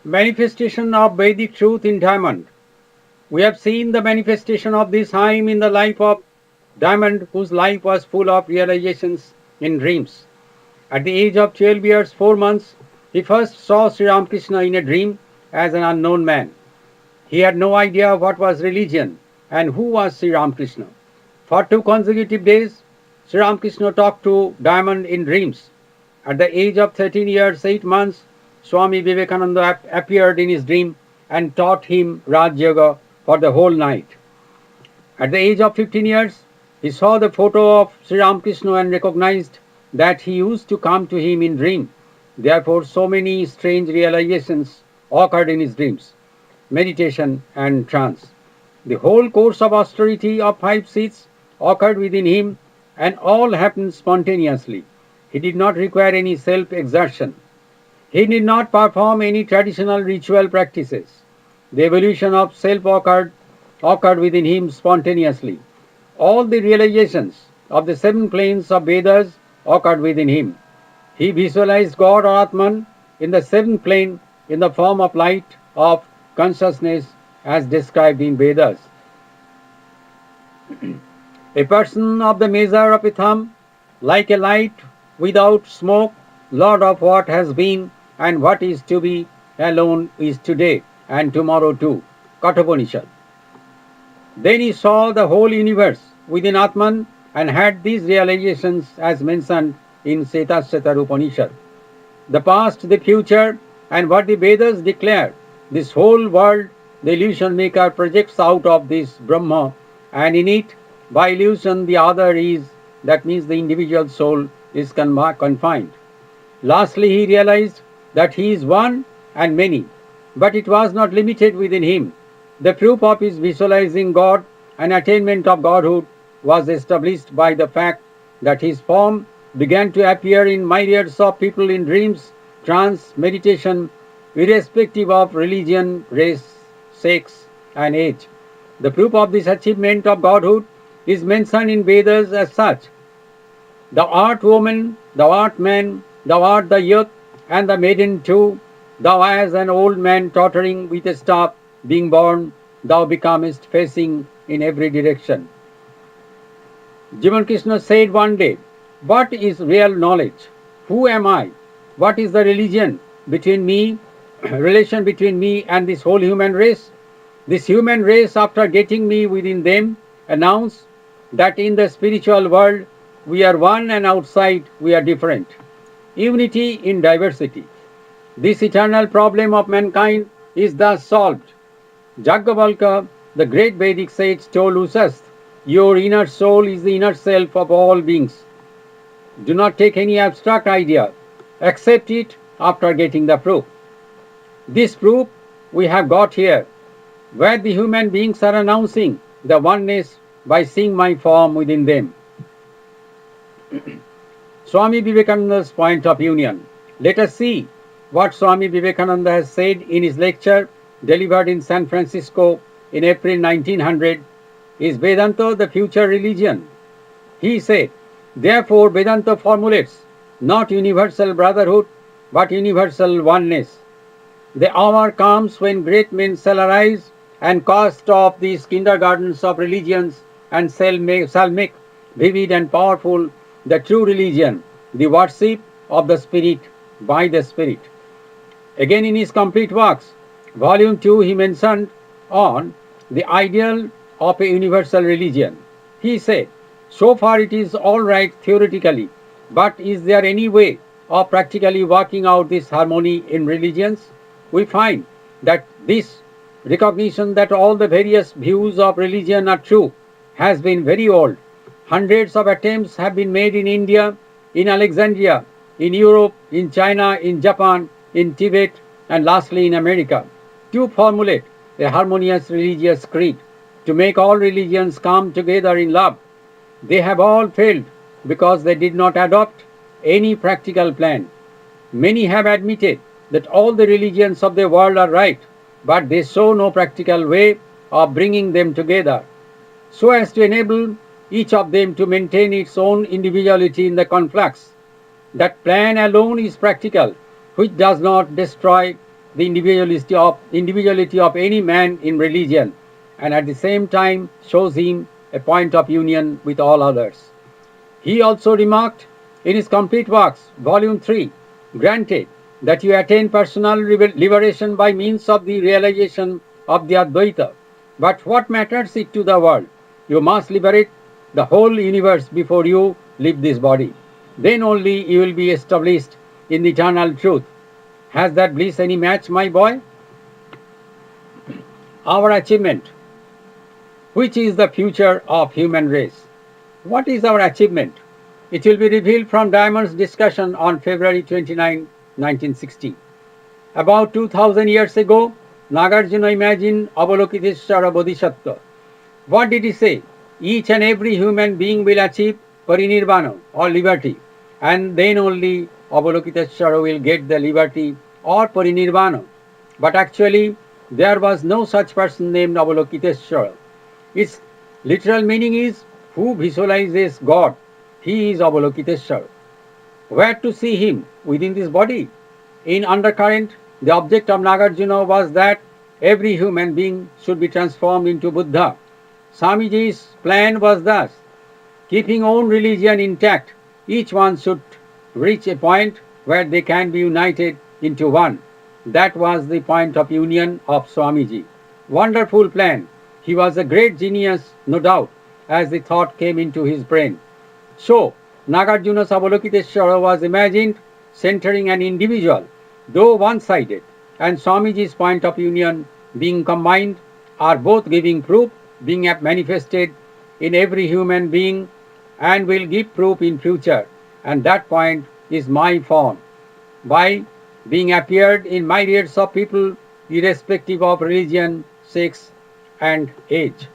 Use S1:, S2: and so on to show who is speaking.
S1: Manifestation of Vedic truth in diamond. We have seen the manifestation of this time in the life of Diamond, whose life was full of realizations in dreams. At the age of 12 years 4 months, he first saw Sri Ramakrishna in a dream as an unknown man. He had no idea what was religion and who was Sri Ramakrishna. For 2 consecutive days, Sri Ramakrishna talked to Diamond in dreams. At the age of 13 years 8 months, Swami Vivekananda appeared in his dream and taught him Raj Yoga for the whole night. At the age of 15 years, he saw the photo of Sri Ramakrishna and recognized that he used to come to him in dream. Therefore, so many strange realizations occurred in his dreams, meditation and trance. The whole course of austerity of 5 seats occurred within him and all happened spontaneously. He did not require any self exertion. He did not perform any traditional ritual practices. The evolution of self occurred within him spontaneously. All the realizations of the 7 planes of Vedas occurred within him. He visualized God or Atman in the 7th plane in the form of light of consciousness as described in Vedas. A person of the measure of a thumb, like a light without smoke, Lord of what has been and what is to be, alone is today and tomorrow too. Kathopanishad. Then he saw the whole universe within Atman and had these realizations as mentioned in Svetasvatara Upanishad. The past, the future, and what the Vedas declare, this whole world, the illusion maker projects out of this Brahma, and in it, by illusion, the other is, that means the individual soul, is confined. Lastly, he realized that he is one and many, but it was not limited within him. The proof of his visualizing God and attainment of Godhood was established by the fact that his form began to appear in myriads of people in dreams, trance, meditation, irrespective of religion, race, sex, and age. The proof of this achievement of Godhood is mentioned in Vedas as such. Thou art woman, thou art man, thou art the youth, and the maiden too. Thou as an old man tottering with a staff, being born, thou becomest facing in every direction. Jibankrishna said one day, what is real knowledge? Who am I? What is the religion between me, relation between me and this whole human race? This human race, after getting me within them, announce that in the spiritual world we are one and outside we are different. Unity in diversity. This eternal problem of mankind is thus solved. Yajnavalkya, the great Vedic sage, told us, your inner soul is the inner self of all beings. Do not take any abstract idea. Accept it after getting the proof. This proof we have got here, where the human beings are announcing the oneness by seeing my form within them. Swami Vivekananda's point of union. Let us see what Swami Vivekananda has said in his lecture delivered in San Francisco in April 1900. Is Vedanta the future religion? He said, therefore Vedanta formulates not universal brotherhood but universal oneness. The hour comes when great men shall arise and cast off these kindergartens of religions and shall make vivid and powerful the true religion, the worship of the Spirit by the Spirit. Again in his complete works, volume 2, he mentioned on the ideal of a universal religion. He said, so far it is all right theoretically, but is there any way of practically working out this harmony in religions? We find that this recognition that all the various views of religion are true has been very old. Hundreds of attempts have been made in India, in Alexandria, in Europe, in China, in Japan, in Tibet, and lastly in America, to formulate a harmonious religious creed, to make all religions come together in love. They have all failed because they did not adopt any practical plan. Many have admitted that all the religions of the world are right, but they show no practical way of bringing them together, so as to enable each of them to maintain its own individuality in the conflux. That plan alone is practical, which does not destroy the individuality of any man in religion, and at the same time shows him a point of union with all others. He also remarked in his complete works, volume 3, granted that you attain personal liberation by means of the realization of the Advaita, but what matters it to the world? You must liberate the whole universe before you leave this body. Then only you will be established in the eternal truth. Has that bliss any match, my boy? Our achievement. Which is the future of human race? What is our achievement? It will be revealed from Diamond's discussion on February 29, 1960. About 2000 years ago, Nagarjuna imagined Avalokiteshvara Bodhisattva. What did he say? Each and every human being will achieve parinirvana or liberty, and then only Avalokiteshvara will get the liberty or parinirvana. But actually, there was no such person named Avalokiteshvara. Its literal meaning is who visualizes God. He is Avalokiteshvara. Where to see him? Within this body. In undercurrent, the object of Nagarjuna was that every human being should be transformed into Buddha. Swamiji's plan was thus: keeping own religion intact, each one should reach a point where they can be united into one. That was the point of union of Swamiji. Wonderful plan. He was a great genius, no doubt, as the thought came into his brain. So, Nagarjuna's Avalokiteshvara was imagined centering an individual, though one-sided, and Swamiji's point of union being combined are both giving proof, being manifested in every human being, and will give proof in future. And that point is my form. By being appeared in myriads of people, irrespective of religion, sex, and age.